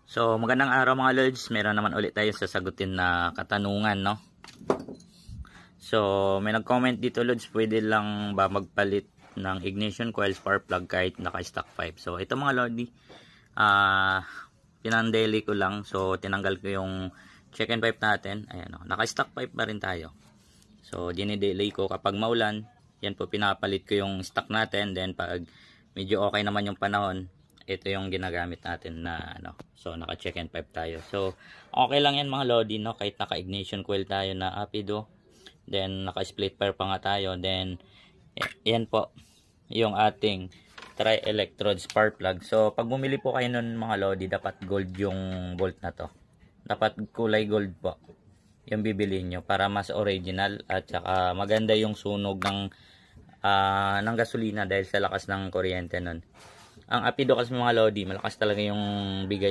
So, magandang araw mga Lods. Meron naman ulit tayo sasagutin na katanungan, no? So, may nag-comment dito, Lods, pwede lang ba magpalit ng ignition coil spark plug kahit naka-stock pipe? So, ito mga Lodi, pinandeli ko lang. So, tinanggal ko yung check and pipe natin. Ayan, no? Naka-stock pipe pa rin tayo. So, dinidelay ko kapag maulan. Yan po, pinapalit ko yung stock natin. Then, pag medyo okay naman yung panahon, ito yung ginagamit natin na ano. So naka check and pipe tayo. So okay lang yan mga Lodi, no, kahit naka ignition coil tayo na Apido. Then naka split pair pa nga tayo. Then yan po yung ating tri-electrode spark plug. So pag bumili po kayo nun mga Lodi, dapat gold yung bolt na to. Dapat kulay gold po yung bibiliin nyo para mas original at saka maganda yung sunog ng gasolina dahil sa lakas ng kuryente nun. Ang Apido kasi mga Lodi, malakas talaga yung bigay